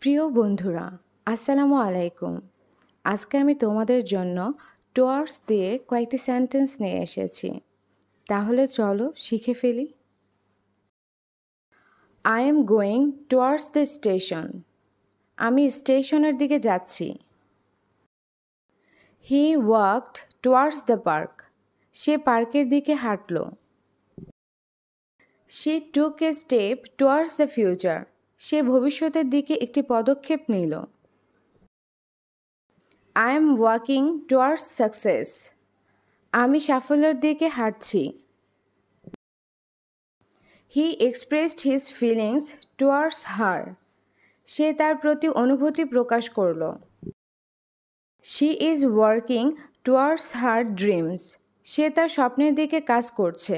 প্রিয় বন্ধুরা, আসসালামু আলাইকুম। আজকে আমি তোমাদের জন্য টুয়ার্ডস দিয়ে কয়েকটি সেন্টেন্স নিয়ে এসেছি। তাহলে চলো শিখে ফেলি। I am going towards the station. আমি স্টেশনের দিকে যাচ্ছি। He walked towards the park. সে পার্কের দিকে হাঁটল। She took a step towards the future. সে ভবিষ্যতের দিকে একটি পদক্ষেপ নিল। I am walking towards success. আমি সাফল্যের দিকে হাঁটছি। He expressed his feelings towards her. সে তার প্রতি অনুভূতি প্রকাশ করল। She is working towards her dreams. সে তার স্বপ্নের দিকে কাজ করছে।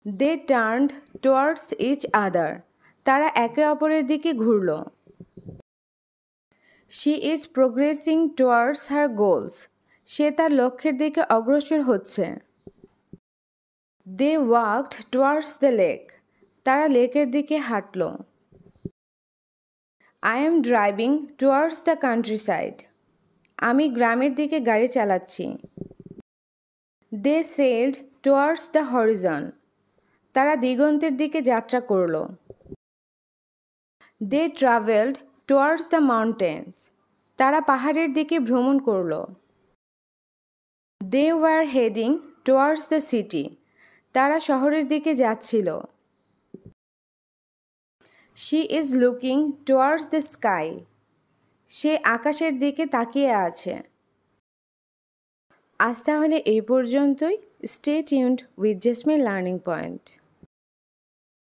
দে টার্নড টুয়ার্ডস ইচ আদার। তারা একে অপরের দিকে ঘুরল। She is progressing towards her goals. সে তার লক্ষ্যের দিকে অগ্রসর হচ্ছে। They walked towards the lake. তারা লেকের দিকে হাঁটল। I am driving towards the countryside. আমি গ্রামের দিকে গাড়ি চালাচ্ছি। They sailed towards the horizon. তারা দিগন্তের দিকে যাত্রা করল। They travelled towards the mountains. তারা পাহাড়ের দিকে ভ্রমণ করল। They were heading towards the city. তারা শহরের দিকে যাচ্ছিল। She is looking towards the sky. সে আকাশের দিকে তাকিয়ে আছে। আজ তাহলে এই পর্যন্তই। Stay tuned with Jasmine Learning point.